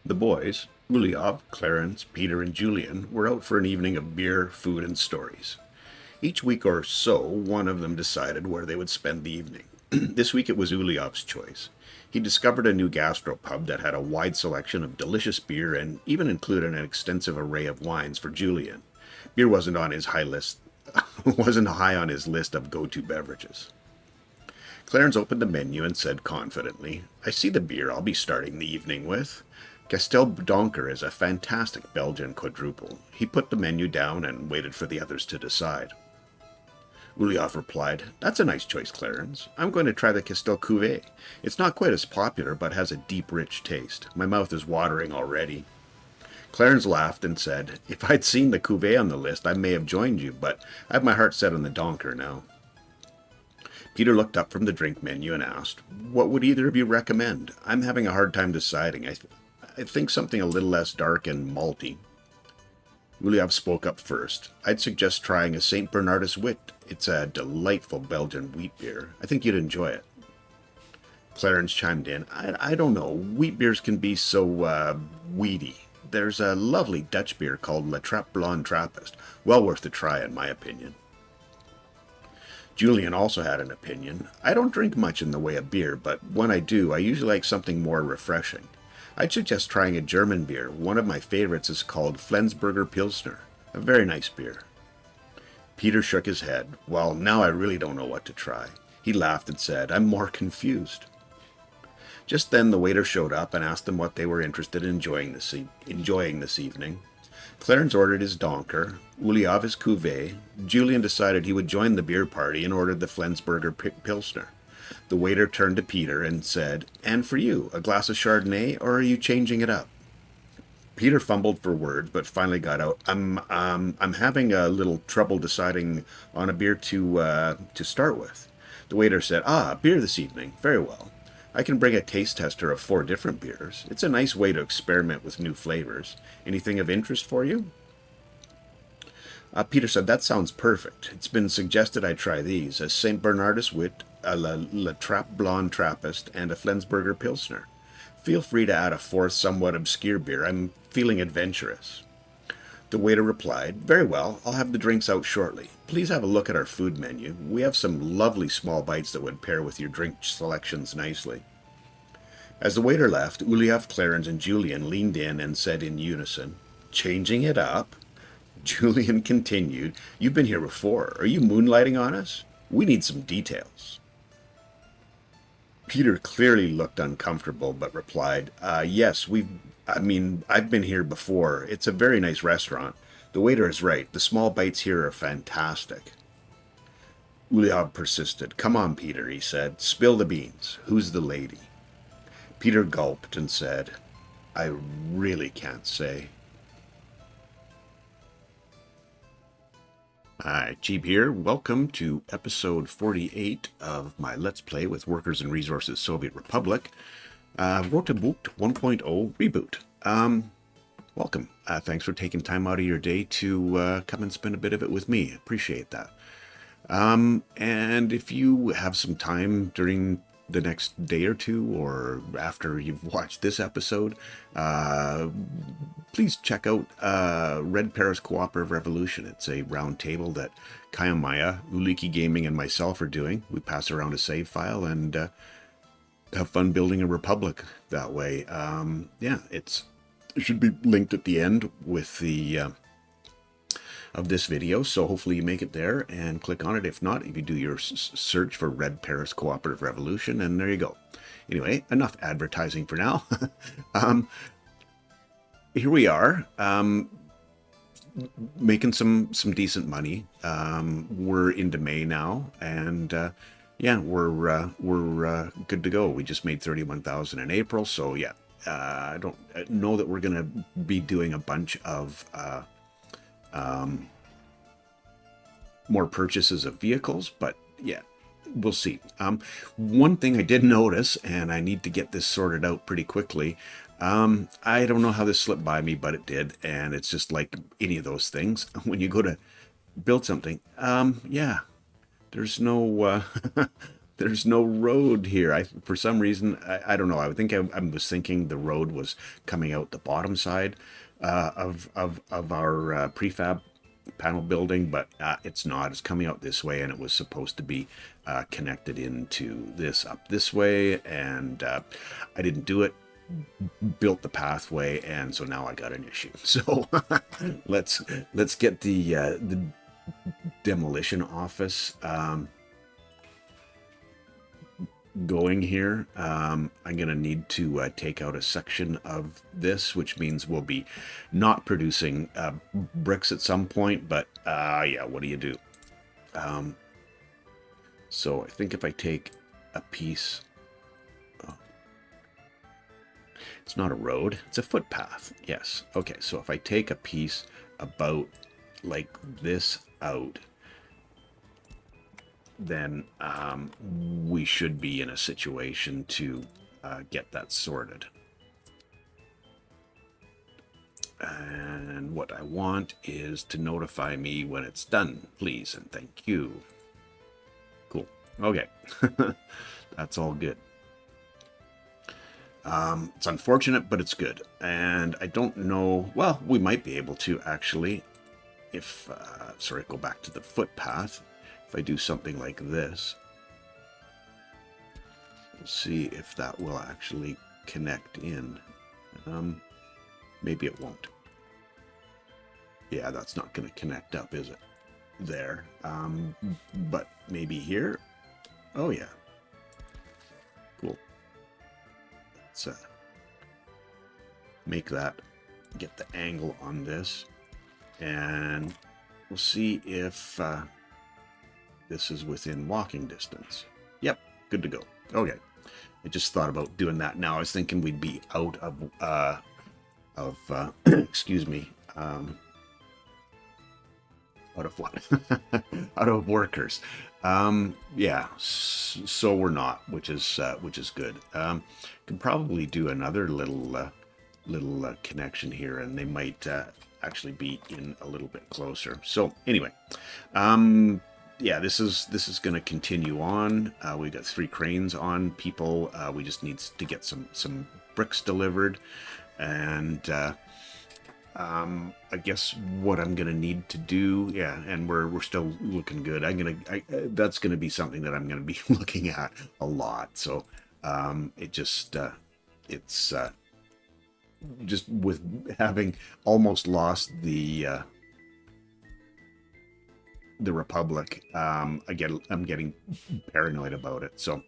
The boys, Uliov, Clarence, Peter, and Julian, were out for an evening of beer, food, and stories. Each week or so, one of them decided where they would spend the evening. This week it was Uliov's choice. He discovered a new gastropub that had a wide selection of delicious beer and even included an extensive array of wines for Julian. Beer wasn't on his high list wasn't high on his list of go-to beverages. Clarence opened the menu and said confidently, "I see the beer I'll be starting the evening with. Castel Donker is a fantastic Belgian quadruple." He put the menu down and waited for the others to decide. Uliov replied, "That's a nice choice, Clarence. I'm going to try the Castel Cuvée. It's not quite as popular, but has a deep, rich taste. My mouth is watering already." Clarence laughed and said, "If I'd seen the Cuvée on the list, I may have joined you, but I have my heart set on the Donker now." Peter looked up from the drink menu and asked, "What would either of you recommend? I'm having a hard time deciding. I think something a little less dark and malty." Uliov spoke up first. "I'd suggest trying a St. Bernardus Wit. It's a delightful Belgian wheat beer. I think you'd enjoy it." Clarence chimed in, I don't know. Wheat beers can be so weedy. There's a lovely Dutch beer called La Trappe Blonde Trappist. Well worth a try, in my opinion." Julian also had an opinion. "I don't drink much in the way of beer, but when I do, I usually like something more refreshing. I'd suggest trying a German beer. One of my favorites is called Flensburger Pilsner. A very nice beer." Peter shook his head. "Well, now I really don't know what to try." He laughed and said, "I'm more confused." Just then the waiter showed up and asked them what they were interested in enjoying this evening. Clarence ordered his Donker, Uliov his Cuvée. Julian decided he would join the beer party and ordered the Flensburger Pilsner. The waiter turned to Peter and said, "And for you, a glass of Chardonnay, or are you changing it up?" Peter fumbled for words, but finally got out, I'm having a little trouble deciding on a beer to start with." The waiter said, "Beer this evening. Very well. I can bring a taste tester of 4 different beers. It's a nice way to experiment with new flavors. Anything of interest for you?" Peter said, "That sounds perfect. It's been suggested I try these, a St. Bernardus Wit, a La Trappe Blonde Trappist, and a Flensburger Pilsner. Feel free to add a 4th somewhat obscure beer. I'm feeling adventurous." The waiter replied, "Very well, I'll have the drinks out shortly. Please have a look at our food menu. We have some lovely small bites that would pair with your drink selections nicely." As the waiter left, Uliov, Clarence, and Julian leaned in and said in unison, "Changing it up?" Julian continued, "You've been here before. Are you moonlighting on us? We need some details." Peter clearly looked uncomfortable, but replied, "Yes, I've been here before. It's a very nice restaurant. The waiter is right. The small bites here are fantastic." Uliov persisted. "Come on, Peter," he said. "Spill the beans. Who's the lady?" Peter gulped and said, "I really can't say." Hi, Cheeb here. Welcome to episode 48 of my Let's Play with Workers and Resources Soviet Republic. Rote Bucht 1.0 reboot. Welcome. Thanks for taking time out of your day to come and spend a bit of it with me. Appreciate that. And if you have some time during the next day or two, or after you've watched this episode, please check out Red Paris Cooperative Revolution. It's a round table that Kaya Maya, Uliki Gaming, and myself are doing. We pass around a save file and have fun building a republic that way. It should be linked at the end with the of this video, so hopefully you make it there and click on it. If not, if you do your search for Red Paris Cooperative Revolution, and there you go. Anyway, enough advertising for now. Here we are, making some decent money. We're into May now, and we're good to go. We just made 31,000 in April, so yeah. I don't know that we're gonna be doing a bunch of more purchases of vehicles, but yeah, we'll see. One thing I did notice, and I need to get this sorted out pretty quickly. I don't know how this slipped by me, but it did, and it's just like any of those things. When you go to build something, there's no there's no road here. For some reason, I don't know. I would think I was thinking the road was coming out the bottom side of our prefab panel building, but it's not. It's coming out this way, and it was supposed to be connected into this up this way, and I didn't do it. Built the pathway, and so now I got an issue. So let's get the demolition office going here. I'm gonna need to take out a section of this, which means we'll be not producing bricks at some point, but yeah, what do you do? So I think if I take a piece, it's not a road, it's a footpath. Yes. Okay, so if I take a piece about like this out, then we should be in a situation to get that sorted. And what I want is to notify me when it's done, please, and thank you. Cool. Okay. That's all good. It's unfortunate, but it's good. And I don't know, well, we might be able to actually, if, sorry, go back to the footpath. If I do something like this, we'll see if that will actually connect in. Maybe it won't. Yeah, that's not going to connect up, is it? There. But maybe here. Oh, yeah. Cool. Let's make that, get the angle on this, and we'll see if this is within walking distance. Yep, good to go. Okay, I just thought about doing that now. I was thinking we'd be out of excuse me, out of what? Out of workers. Yeah, so we're not, which is good. Can probably do another little connection here, and they might actually be in a little bit closer. So anyway, yeah, this is going to continue on. We got 3 cranes on people. We just need to get some bricks delivered, and I guess what I'm gonna need to do, yeah, and we're still looking good. That's gonna be something that I'm gonna be looking at a lot. So it's just with having almost lost the Republic, I'm getting paranoid about it. So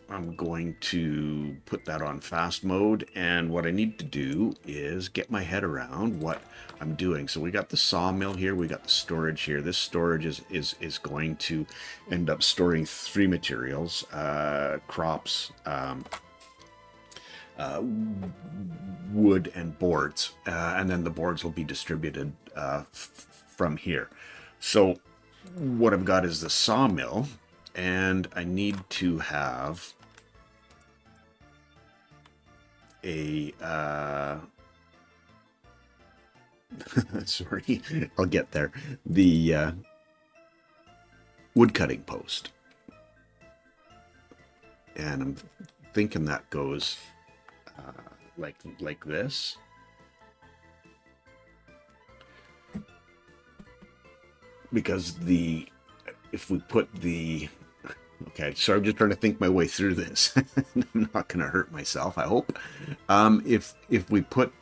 I'm going to put that on fast mode, and what I need to do is get my head around what I'm doing. So we got the sawmill here, we got the storage here. This storage is going to end up storing 3 materials, crops, wood, and boards, and then the boards will be distributed from here. So what I've got is the sawmill, and I need to have a sorry, I'll get there. The wood cutting post, and I'm thinking that goes like this. Because if we put the, okay, so I'm just trying to think my way through this. I'm not going to hurt myself, I hope. If we put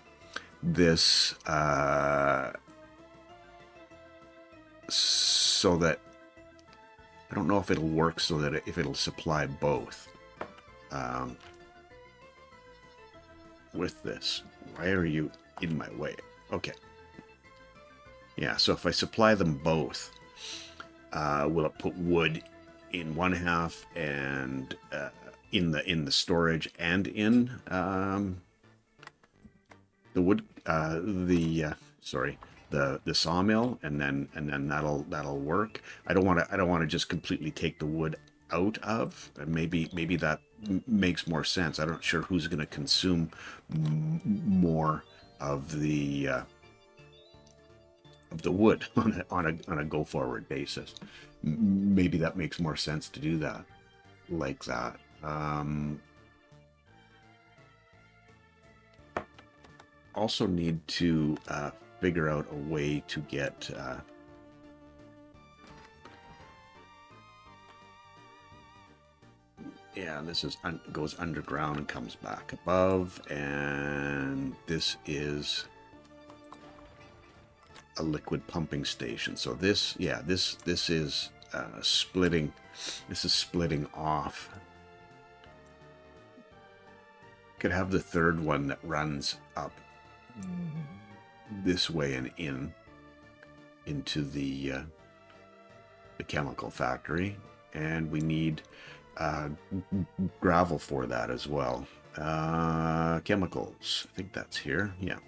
this so that, I don't know if it'll work so that if it'll supply both with this. Why are you in my way? Okay. Yeah, so if I supply them both, will it put wood in one half and in the storage and in the wood the sawmill, and then that'll work. I don't want to just completely take the wood out of, and maybe that makes more sense. I'm not sure who's going to consume more of the the wood on a go forward basis. Maybe that makes more sense to do that like that. Also need to figure out a way to get yeah, this is goes underground and comes back above, and this is a liquid pumping station. So this, yeah, this is splitting. This is splitting off. Could have the third one that runs up this way and into the chemical factory, and we need gravel for that as well. Chemicals, I think that's here. Yeah,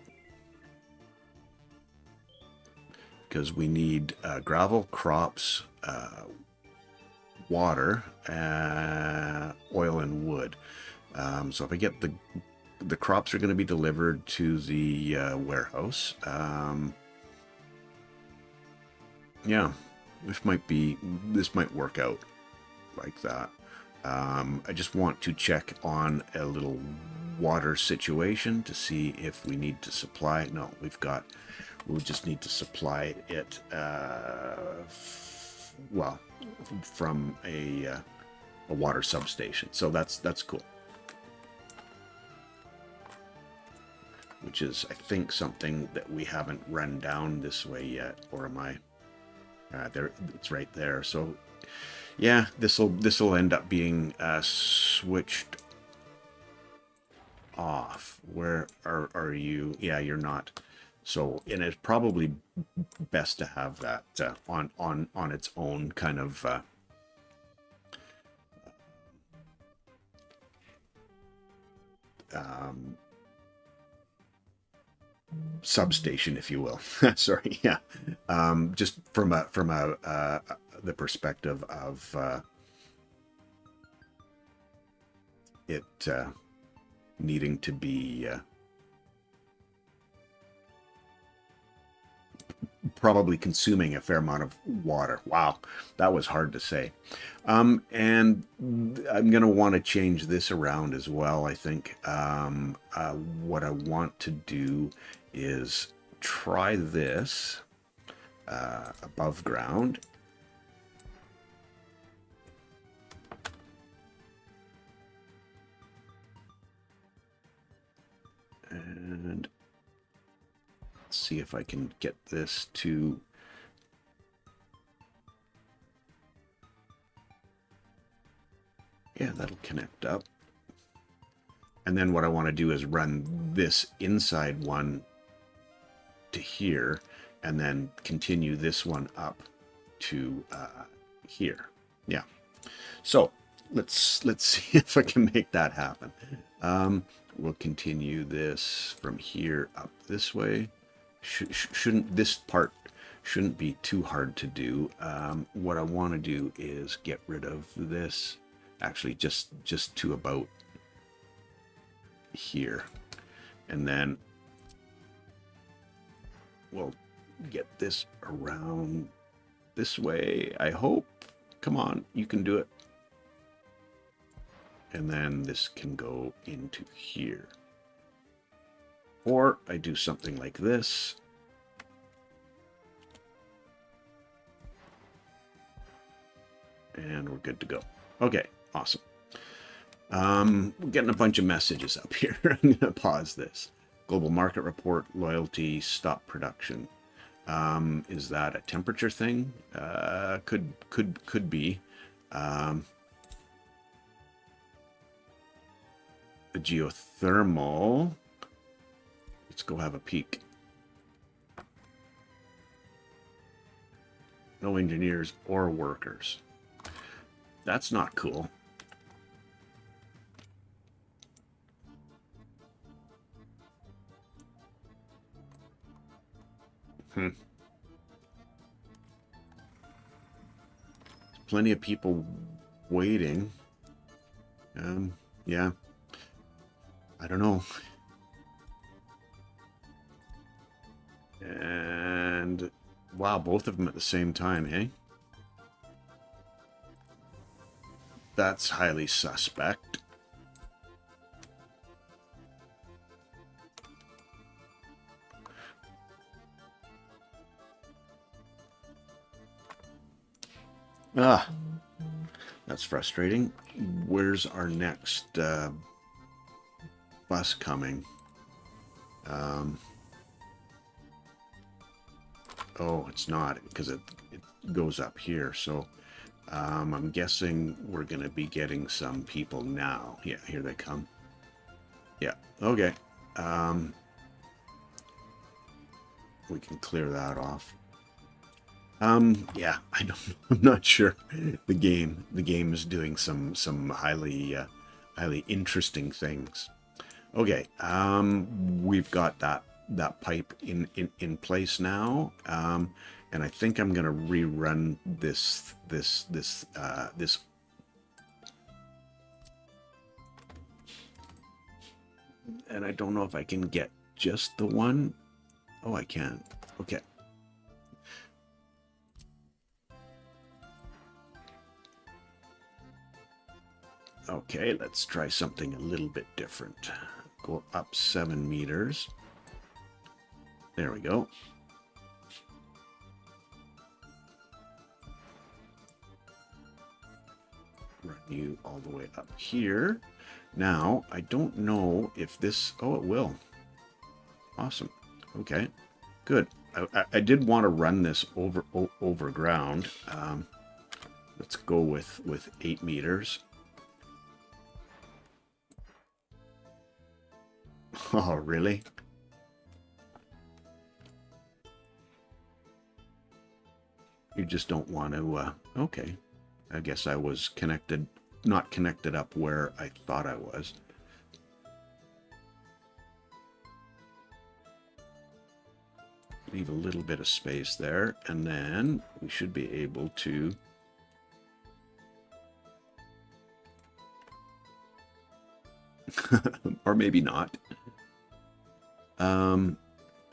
because we need gravel, crops, water, oil, and wood. So if I get the crops are going to be delivered to the warehouse. Yeah, this might work out like that. I just want to check on a little water situation to see if we need to supply. No, we'll just need to supply it, well, from a water substation. So that's cool. Which is, I think, something that we haven't run down this way yet, or am I? There, it's right there. So, yeah, this'll end up being switched off. Where are you? Yeah, you're not. So, and it's probably best to have that on its own kind of. Substation, if you will. Sorry, yeah. Just from the perspective of it needing to be probably consuming a fair amount of water. Wow, that was hard to say. And I'm going to want to change this around as well, I think. What I want to do is try this above ground. And see if I can get this to yeah, that'll connect up. And then what I want to do is run this inside one to here, and then continue this one up to here. Yeah. So let's see if I can make that happen. We'll continue this from here up this way. This part shouldn't be too hard to do. What I want to do is get rid of this, actually just to about here, and then we'll get this around this way, I hope. Come on, you can do it. And then this can go into here. Or I do something like this. And we're good to go. Okay, awesome. We're getting a bunch of messages up here. I'm going to pause this. Global market report, loyalty, stop production. Is that a temperature thing? Could be. The geothermal. Let's go have a peek. No engineers or workers. That's not cool. Plenty of people waiting. Yeah. I don't know. And Wow, both of them at the same time, eh? That's highly suspect. Ah, that's frustrating. Where's our next bus coming? Oh, it's not, because it goes up here. So I'm guessing we're going to be getting some people now. Yeah, here they come. Yeah, okay. We can clear that off. Yeah, I don't. I'm not sure. The game is doing some highly interesting things. Okay, we've got that pipe in place now, and I think I'm gonna rerun this, and I don't know if I can get just the one. Oh, I can. Okay. Okay, let's try something a little bit different. Go up 7 meters. There we go. Run you all the way up here. Now, I don't know if this... Oh, it will. Awesome. Okay, good. I did want to run this over ground. Let's go with 8 meters. Oh, really? You just don't want to, okay. I guess I was not connected up where I thought I was. Leave a little bit of space there, and then we should be able to... or maybe not.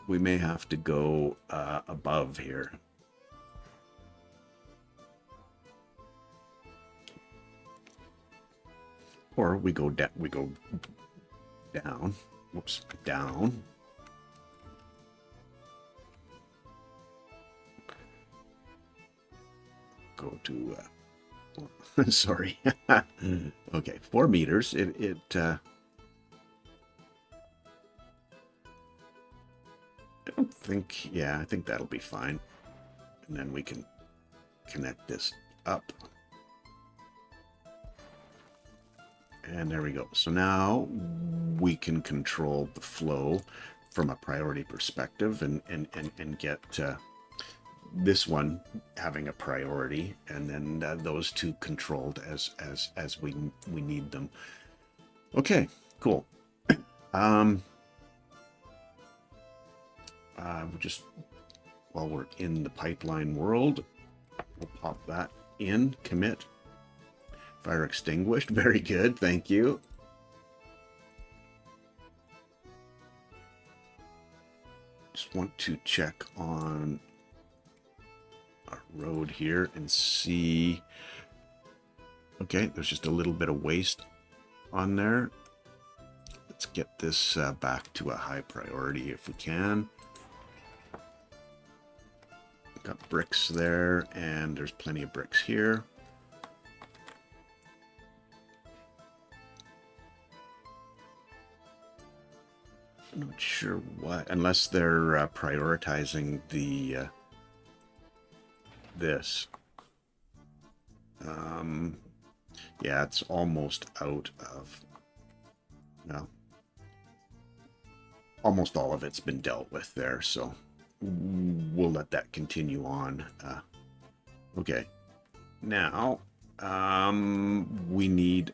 We may have to go above here. Or we go down. Whoops, down. Go to. Sorry. Okay, 4 meters. I don't think. Yeah, I think that'll be fine. And then we can connect this up. And there we go. So now we can control the flow from a priority perspective and get this one having a priority, and then those two controlled as we need them. Okay, cool. Just while we're in the pipeline world, we'll pop that in. Commit. Fire extinguished. Very good. Thank you. Just want to check on our road here and see. Okay, there's just a little bit of waste on there. Let's get this back to a high priority if we can. Got bricks there, and there's plenty of bricks here. I'm not sure why, unless they're prioritizing the this. Yeah, it's almost out of. Well, almost all of it's been dealt with there, so we'll let that continue on. Okay, now we need.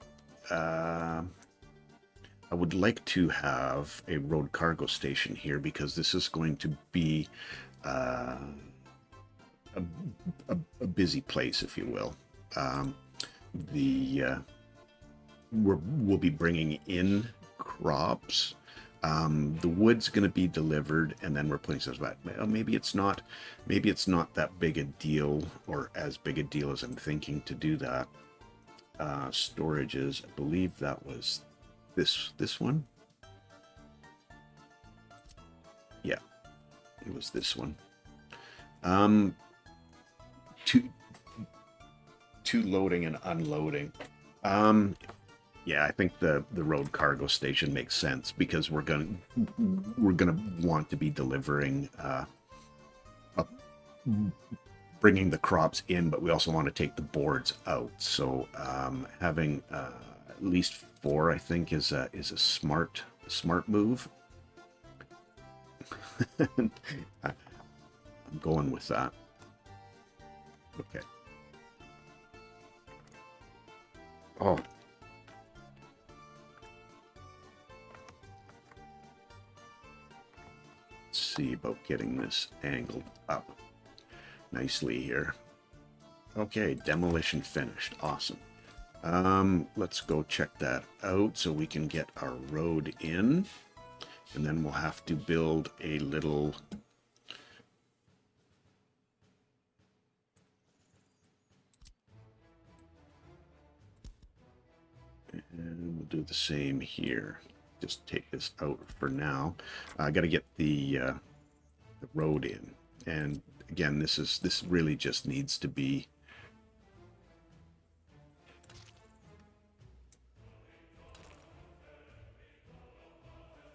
I would like to have a road cargo station here because this is going to be a busy place, if you will. We'll be bringing in crops The wood's going to be delivered, and then we're putting stuff back. Well, maybe it's not. Maybe it's not that big a deal, or as big a deal as I'm thinking to do that. Storages. I believe that was this one. Yeah, it was this one. Two loading and unloading. Yeah, I think the road cargo station makes sense because we're gonna want to be delivering, bringing the crops in, but we also want to take the boards out. So having at least 4, I think, is a smart move. I'm going with that. Okay. Oh. Let's see about getting this angled up nicely here. Okay, demolition finished. Awesome. Let's go check that out so we can get our road in. And then we'll have to build a little... And we'll do the same here. Just take this out for now. I got to get the road in. And again, this really just needs to be...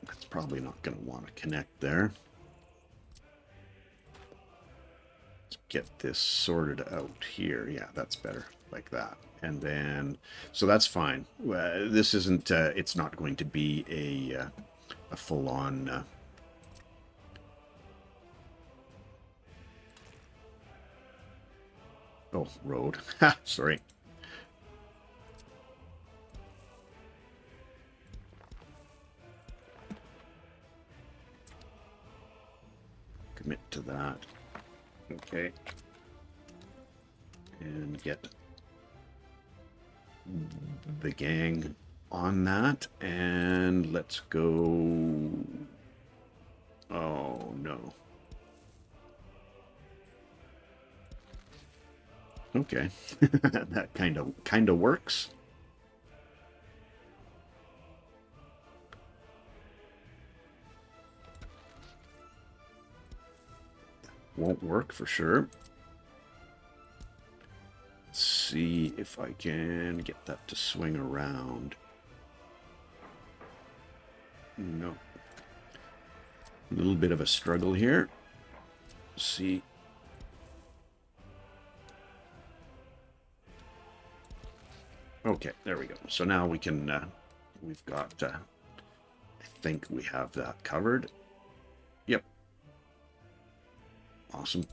That's probably not going to want to connect there. Let's get this sorted out here. Yeah, that's better, like that. And then, so that's fine. This isn't, it's not going to be a full-on... Oh, road. Ha, sorry. Commit to that. Okay. And get the gang on that. And let's go... Oh, no. Okay. That kind of works. Won't work for sure. Let's see if I can get that to swing around. No. A little bit of a struggle here. Let's see. Okay, there we go. So now we can, we've got, I think we have that covered. Yep. Awesome.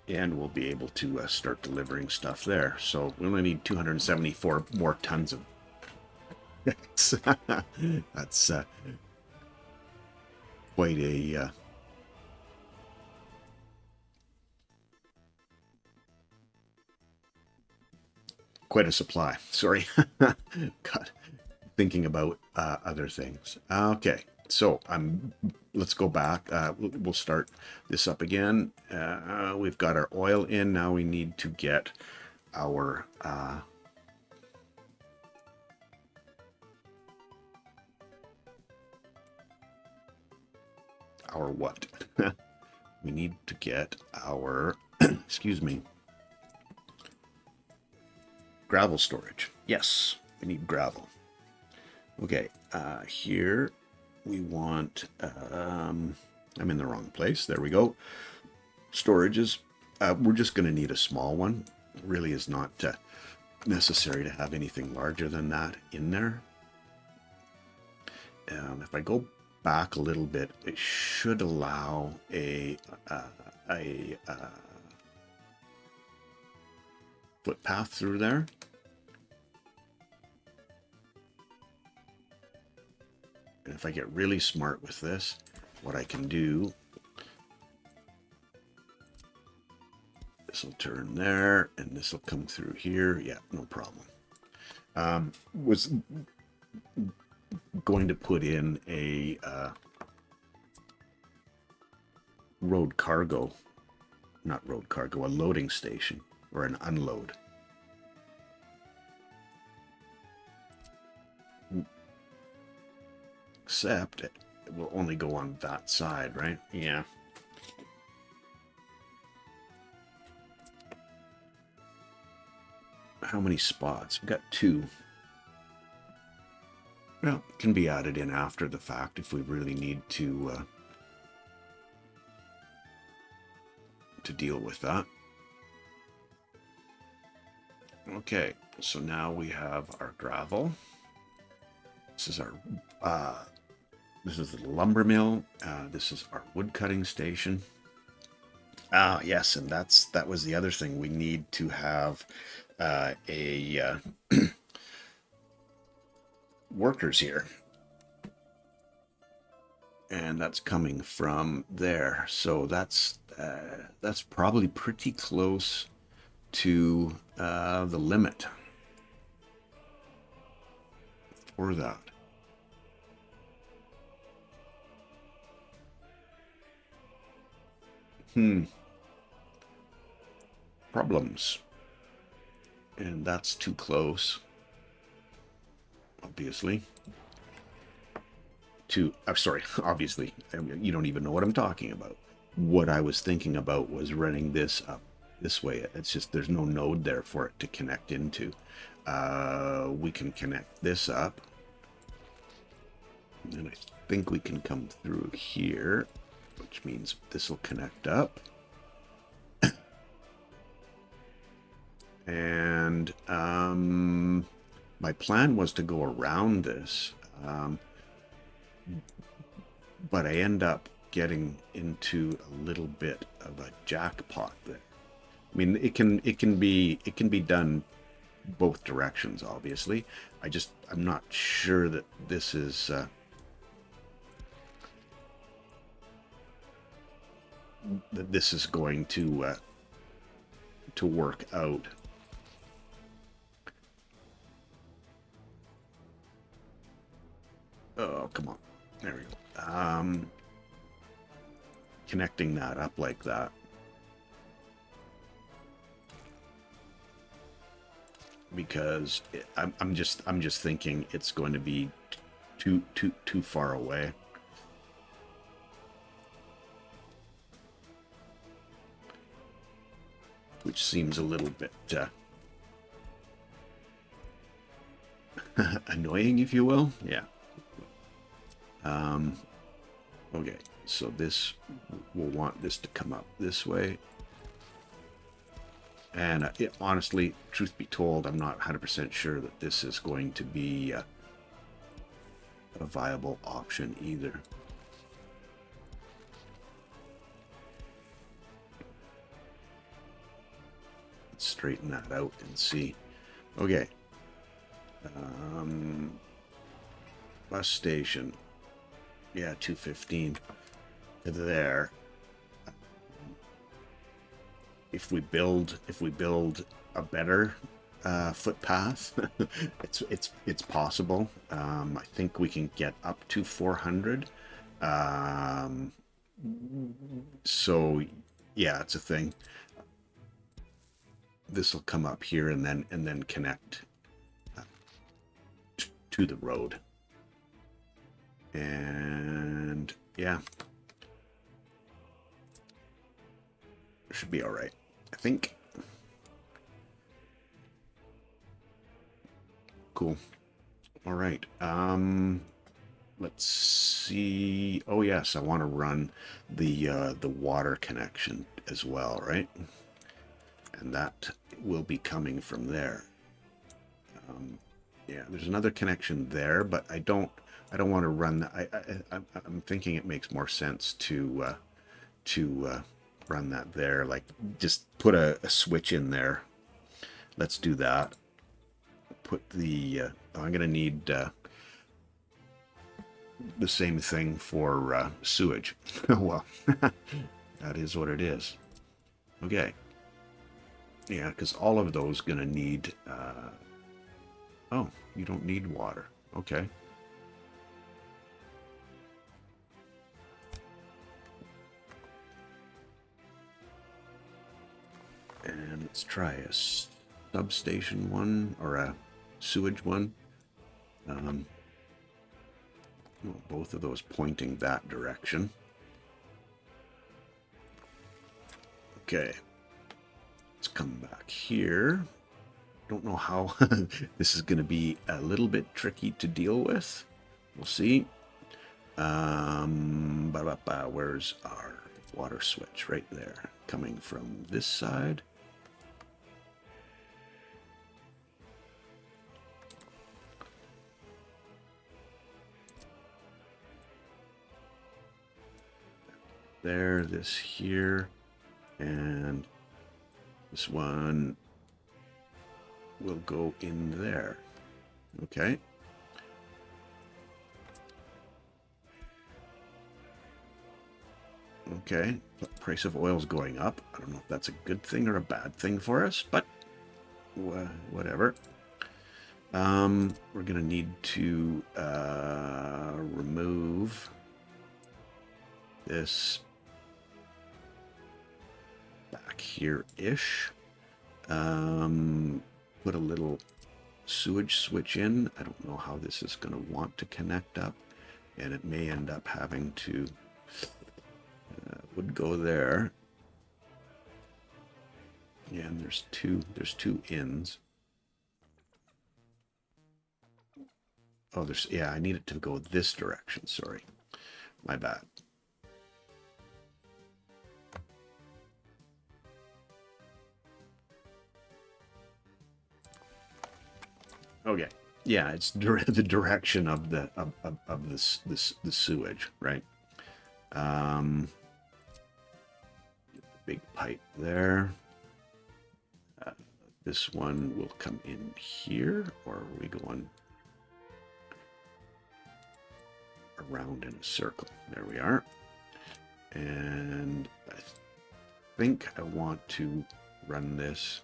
And we'll be able to start delivering stuff there. So we only need 274 more tons of... that's quite a... quite a supply. Sorry. God, thinking about other things. Okay, so let's go back. We'll start this up again. We've got our oil in. Now we need to get our what? We need to get our excuse me, gravel storage. Yes, we need gravel. Okay, here we want, I'm in the wrong place. There we go. Storages. We're just going to need a small one. It really is not necessary to have anything larger than that in there. If I go back a little bit, it should allow a footpath through there. And if I get really smart with this, what I can do This will turn there, and this will come through here. Yeah, no problem. Was going to put in a road cargo, not road cargo, a loading station or an unload. Except it will only go on that side, right? Yeah. How many spots? We've got 2. Well, it can be added in after the fact if we really need to deal with that. Okay, so now we have our gravel. This is our this is the lumber mill. This is our wood cutting station. Yes, and that was the other thing. We need to have a workers here, and that's coming from there. So that's probably pretty close to the limit for that. Problems. And that's too close, obviously. I'm sorry, obviously. You don't even know what I'm talking about. What I was thinking about was running this up this way. It's just there's no node there for it to connect into. We can connect this up. And I think we can come through here, which means this will connect up. And my plan was to go around this, but I end up getting into a little bit of a jackpot there. I mean, it can be done both directions, obviously. I'm not sure that this is going to work out. Oh, come on. There we go. Connecting that up like that. Because I'm just thinking it's going to be too far away. Which seems a little bit annoying, if you will. Yeah. Okay, so this, we'll want this to come up this way. And honestly, truth be told, I'm not 100% sure that this is going to be a viable option either. Let's straighten that out and see. Okay. Bus station. Yeah, 215 there. If we build a better footpath, it's possible. I think we can get up to 400. So yeah, it's a thing. This will come up here and then connect to the road. And yeah, should be all right, I think. Cool. All right. Let's see. Oh yes, I want to run the water connection as well, right? And that will be coming from there. Yeah, there's another connection there, but I don't want to run that. I'm thinking it makes more sense to run that there. Like, just put a switch in there. Let's do that. Put the. I'm gonna need the same thing for sewage. Well, that is what it is. Okay. Yeah, because all of those going to need... oh, you don't need water. Okay. And let's try a substation one or a sewage one. Well, both of those pointing that direction. Okay. Let's come back here. Don't know how this is going to be a little bit tricky to deal with. We'll see. Where's our water switch? Right there. Coming from this side. There, this here, and this one will go in there. Okay. Okay, the price of oil is going up. I don't know if that's a good thing or a bad thing for us, but whatever. We're going to need to remove this back here-ish. Put a little sewage switch in. I don't know how this is going to want to connect up, and it may end up having to would go there. Yeah, and there's two ins. Oh, yeah, I need it to go this direction. Sorry, my bad. Okay, yeah, it's the direction of the the sewage, right? Big pipe there. This one will come in here, or are we going around in a circle? There we are. And I think I want to run this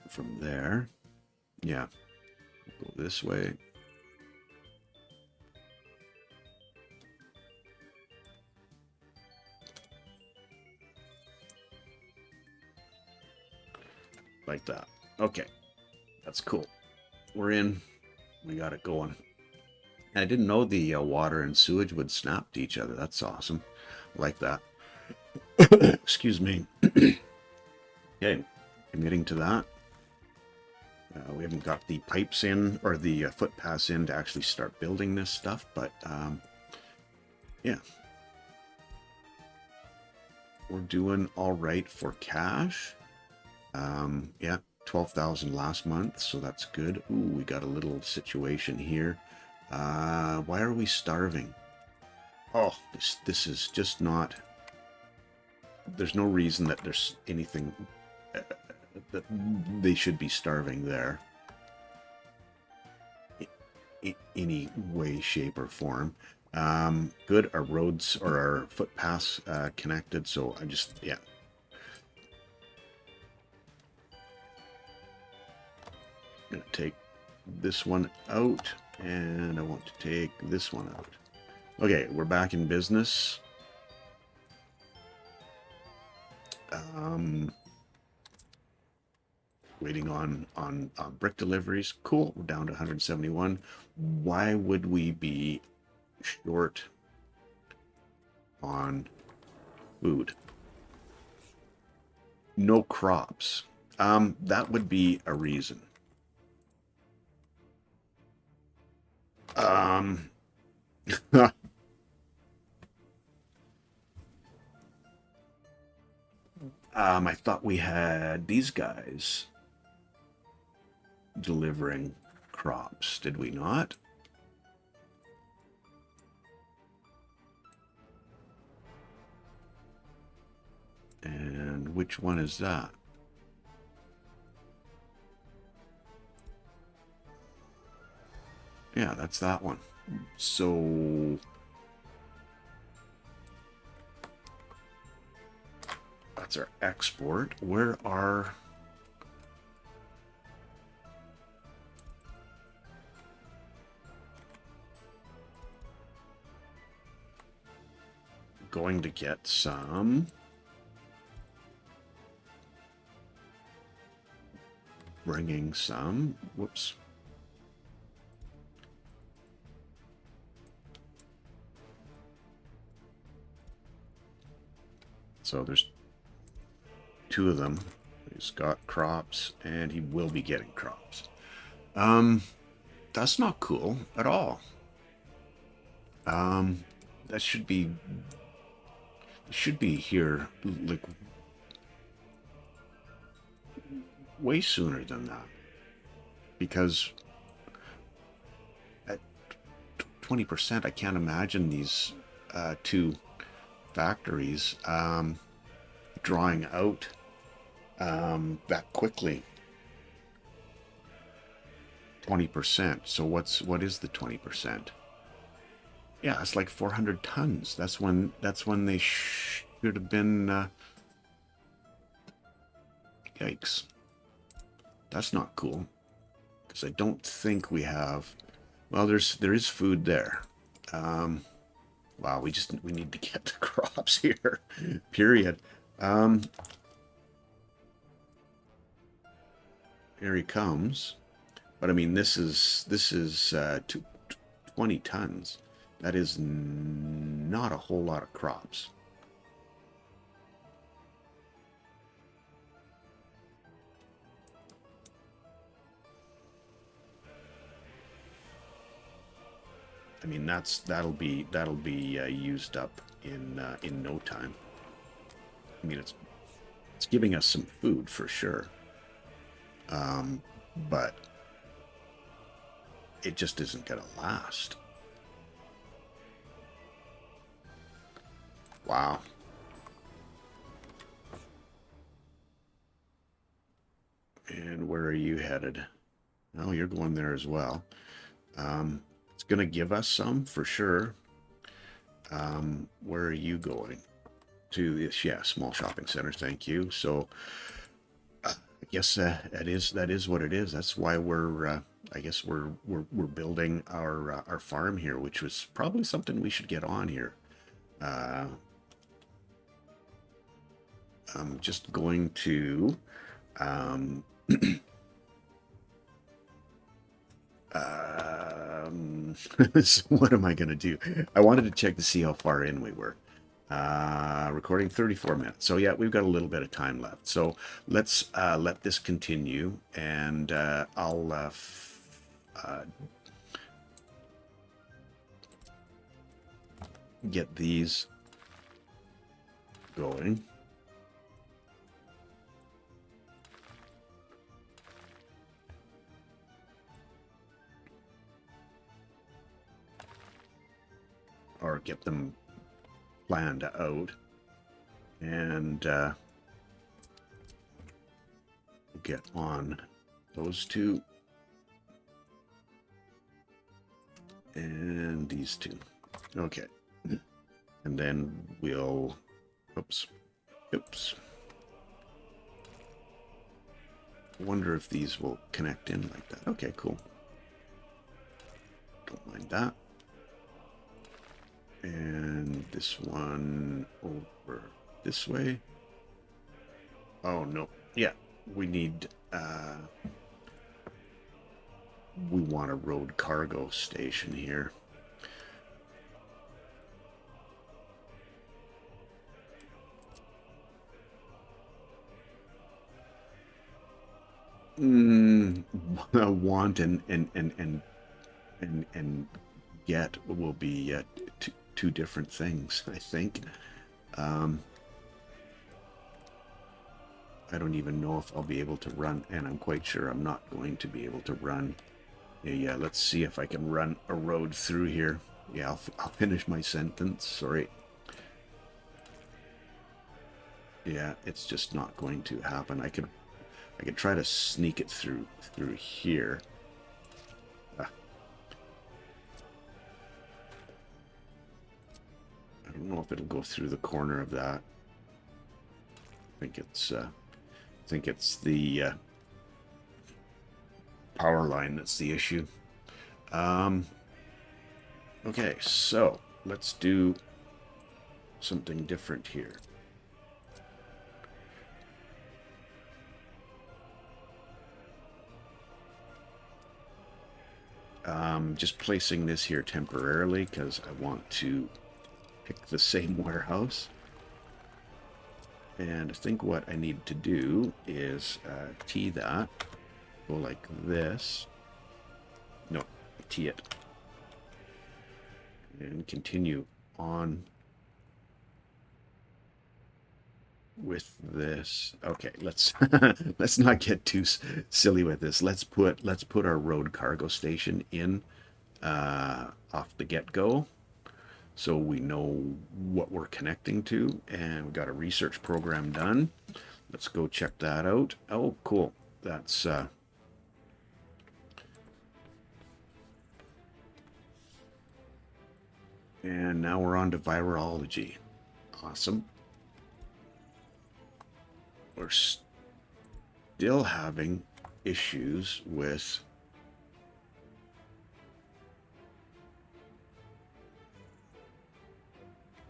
from there. Yeah, go this way. Like that. Okay, that's cool. We're in. We got it going. I didn't know the water and sewage would snap to each other. That's awesome. Like that. Excuse me. Okay, committing to that. We haven't got the pipes in or the footpaths in to actually start building this stuff, but yeah. We're doing all right for cash. Yeah, 12,000 last month, so that's good. Ooh, we got a little situation here. Why are we starving? Oh, this is just not... There's no reason that there's anything that they should be starving there. Any way, shape, or form. Good, our roads or our footpaths connected, so I just, yeah. I'm going to take this one out, and I want to take this one out. Okay, we're back in business. Waiting on brick deliveries. Cool, we're down to 171. Why would we be short on food? No crops. That would be a reason. I thought we had these guys delivering crops, did we not? And which one is that? Yeah, that's that one. So That's our export. Where are... going to get some... bringing some... Whoops. So there's 2 of them. He's got crops, and he will be getting crops. That's not cool at all. That should be here, like, way sooner than that. Because at 20%, I can't imagine these 2 factories drawing out that quickly. 20%. So what is the 20%? Yeah, it's like 400 tons. That's when they should have been. Yikes. That's not cool. Because I don't think we have. Well, there is food there. Wow, we need to get the crops here. Period. Here he comes. But I mean, this is 20 tons. That is not a whole lot of crops. I mean, that'll be used up in no time. I mean, it's giving us some food for sure, but it just isn't gonna last. Wow. And where are you headed? Oh, you're going there as well. It's going to give us some for sure. Where are you going? To this, yeah, small shopping centers. Thank you. So I guess that is what it is. That's why we're I guess we're building our farm here, which was probably something we should get on here. I'm just going to so what am I going to do? I wanted to check to see how far in we were. Recording 34 minutes. So yeah, we've got a little bit of time left. So let's let this continue, and I'll get these going. Or get them planned out, and get on those 2 and these 2. Okay, and then we'll oops. Wonder if these will connect in like that. Okay, cool. Don't mind that. And this one over this way. Oh no, yeah, we need we want a road cargo station here. Want and get will be 2 different things, I think. I don't even know if I'll be able to run, and I'm quite sure I'm not going to be able to run. Yeah, let's see if I can run a road through here. Yeah, I'll finish my sentence. Sorry. Yeah, it's just not going to happen. I could try to sneak it through here. I don't know if it'll go through the corner of that. think it's the power line that's the issue. Okay, so let's do something different here. Just placing this here temporarily because I want to pick the same warehouse. And I think what I need to do is tee that, go like this. No, tee it. And continue on with this. Okay, let's let's not get too silly with this. Let's put our road cargo station in off the get-go, so we know what we're connecting to, and we got a research program done. Let's go check that out. Oh, cool. That's and now we're on to virology. Awesome. We're still having issues with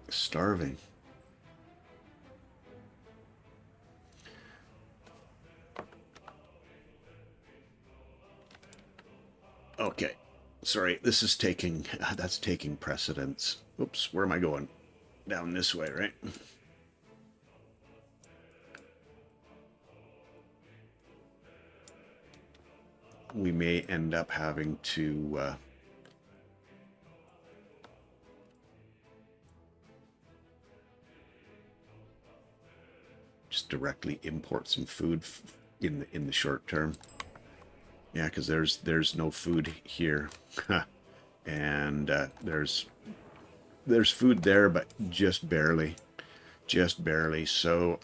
starving. Okay, sorry, this is taking, that's taking precedence. Oops, where am I going? Down this way, right? We may end up having to just directly import some food in the short term. Yeah, because there's no food here, and there's food there, but just barely, So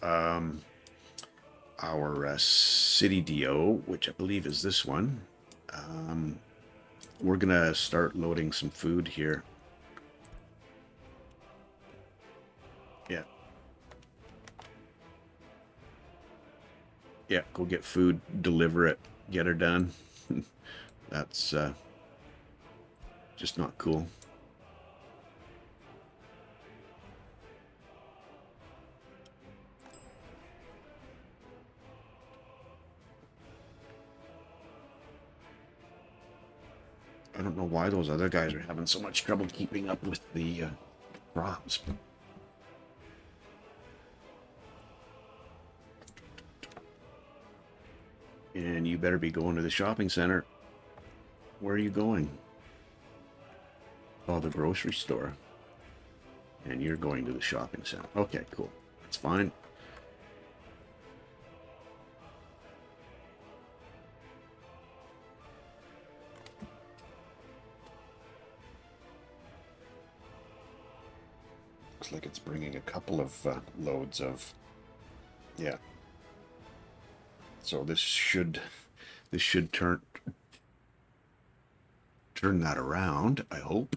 our city DO, which I believe is this one, we're gonna start loading some food here. Yeah. Yeah, go get food, deliver it, get her done. That's just not cool. I don't know why those other guys are having so much trouble keeping up with the crops. And you better be going to the shopping center. Where are you going? Oh, the grocery store. And you're going to the shopping center. Okay, cool. That's fine. Looks like it's bringing a couple of loads of, yeah. So this should turn that around, I hope.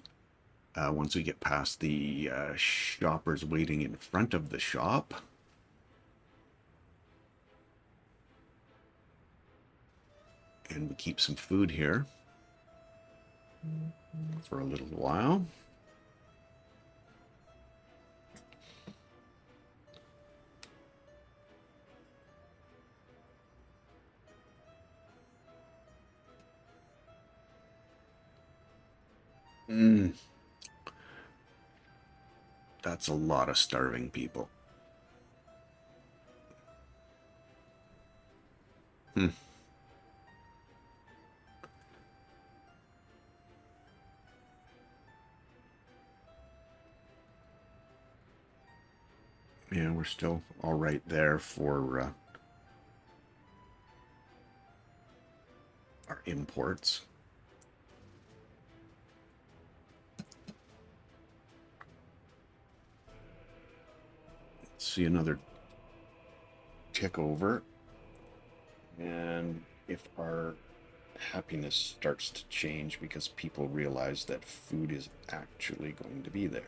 Once we get past the shoppers waiting in front of the shop. And we keep some food here for a little while. That's a lot of starving people. Yeah, we're still all right there for our imports. Let's see another tick over. And if our happiness starts to change because people realize that food is actually going to be there.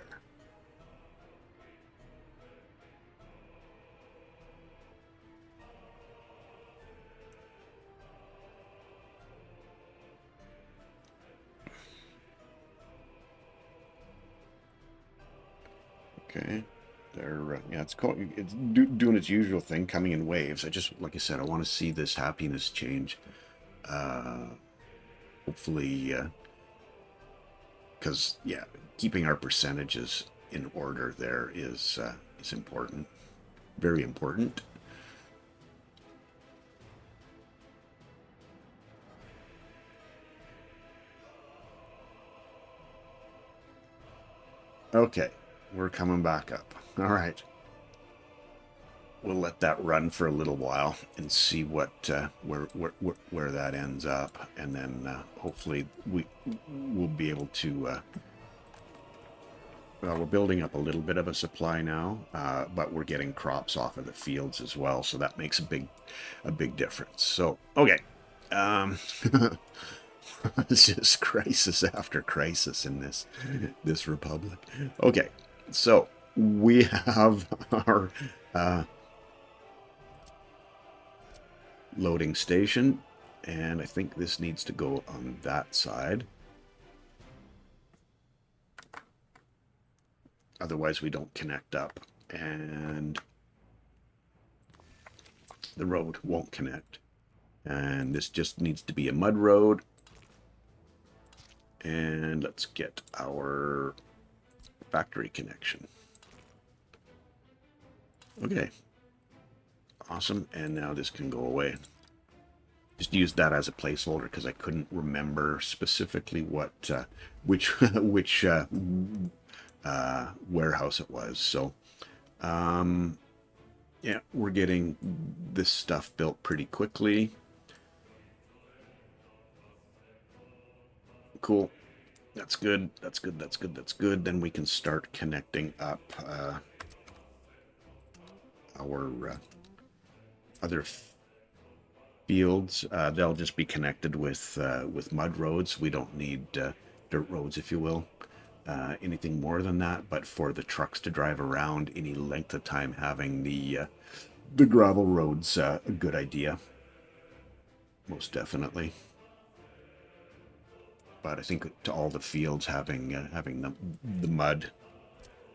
Okay. They're yeah, doing its usual thing, coming in waves. I just, like I said, I want to see this happiness change. Uh, hopefully, because yeah, keeping our percentages in order there is important, very important. Okay, we're coming back up. All right. We'll let that run for a little while and see what where that ends up, and then hopefully we'll be able to. Well, we're building up a little bit of a supply now, but we're getting crops off of the fields as well, so that makes a big difference. So okay, it's just crisis after crisis in this republic. Okay, so we have our loading station, and I think this needs to go on that side. Otherwise we don't connect up, and the road won't connect. And this just needs to be a mud road. And let's get our factory connection. Okay. Awesome. And now this can go away. Just use that as a placeholder because I couldn't remember specifically what which warehouse it was. So yeah, we're getting this stuff built pretty quickly. Cool. That's good. That's good. That's good. That's good. Then we can start connecting up our other fields. They'll just be connected with mud roads. We don't need dirt roads, if you will. Anything more than that, but for the trucks to drive around any length of time, having the gravel roads a good idea. Most definitely. But I think to all the fields having the mud.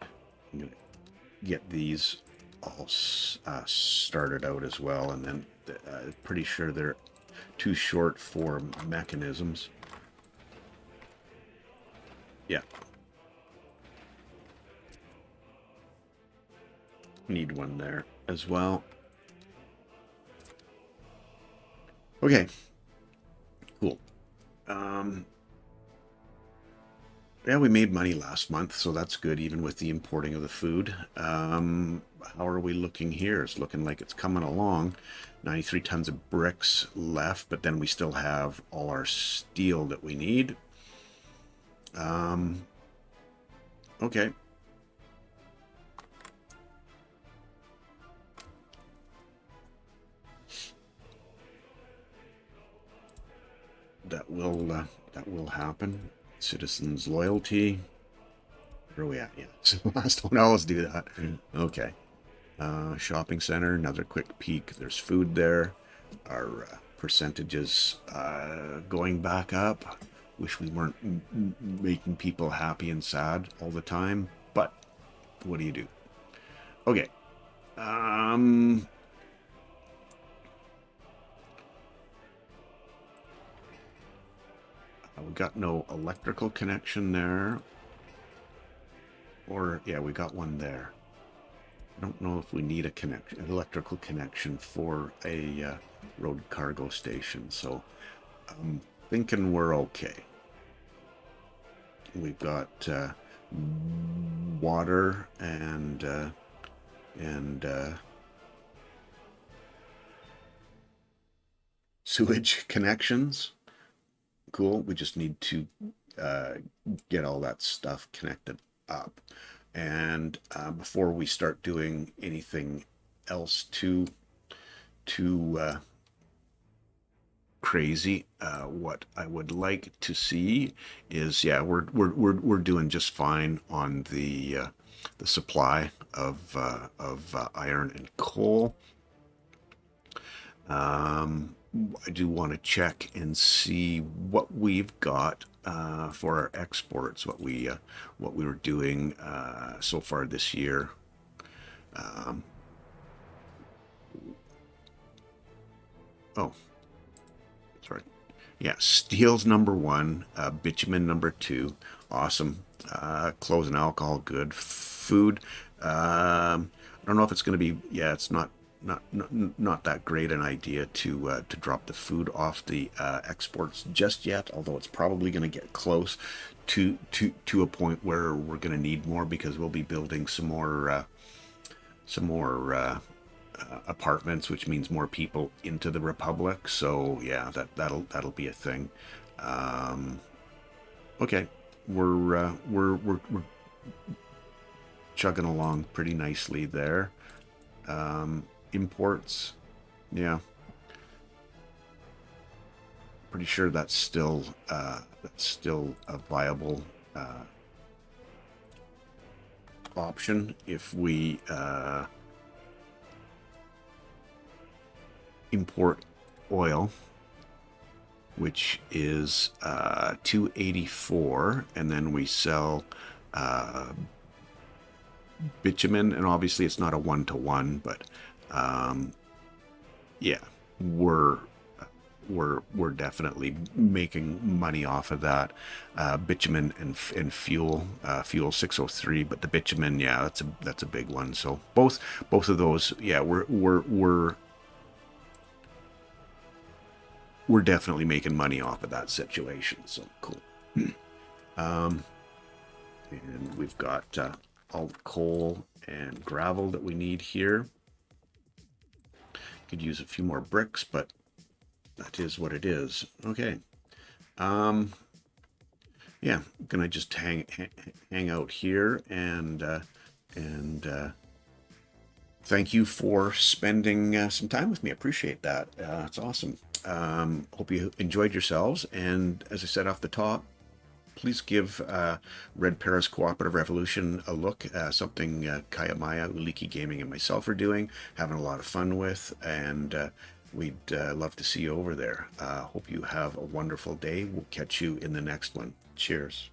I'm gonna get these all started out as well, and then pretty sure they're too short for mechanisms. Yeah. Need one there as well. Okay. Cool. Yeah, we made money last month, so that's good, even with the importing of the food. How are we looking here? It's looking like it's coming along. 93 tons of bricks left, but then we still have all our steel that we need. Okay. That will happen. Citizens loyalty. Where are we at? Yeah, so last one. I always do that. Okay. Shopping center. Another quick peek. There's food there. Our percentages going back up. Wish we weren't making people happy and sad all the time, but what do you do? Okay. We got no electrical connection there. Or, yeah, we got one there. I don't know if we need an electrical connection for a road cargo station, so I'm thinking we're okay. We've got water and sewage connections. Cool. We just need to get all that stuff connected up. And before we start doing anything else too crazy, what I would like to see is, yeah, we're doing just fine on the supply of iron and coal. I do want to check and see what we've got for our exports, what we were doing so far this year. Oh, sorry. Yeah, steel's number one, bitumen number two. Awesome. Clothes and alcohol, good. Food. I don't know if it's going to be. Yeah, it's not that great an idea to drop the food off the exports just yet. Although it's probably going to get close to a point where we're going to need more, because we'll be building some more apartments, which means more people into the Republic. So yeah, that'll be a thing. Okay, we're chugging along pretty nicely there. Imports, yeah, pretty sure that's still a viable option if we import oil, which is 284, and then we sell bitumen, and obviously it's not a one-to-one, but yeah, we're definitely making money off of that. Bitumen and fuel, fuel 603, but the bitumen, yeah, that's a big one. So both of those, yeah, we're definitely making money off of that situation. So cool. And we've got all the coal and gravel that we need here. Could use a few more bricks, but that is what it is. Okay. Yeah, I'm gonna just hang out here, and thank you for spending some time with me. I appreciate that. It's awesome. Hope you enjoyed yourselves, and as I said off the top, please give Red Paris Cooperative Revolution a look. Something Kaya Maya, Uliki Gaming, and myself are doing, having a lot of fun with, and we'd love to see you over there. Hope you have a wonderful day. We'll catch you in the next one. Cheers.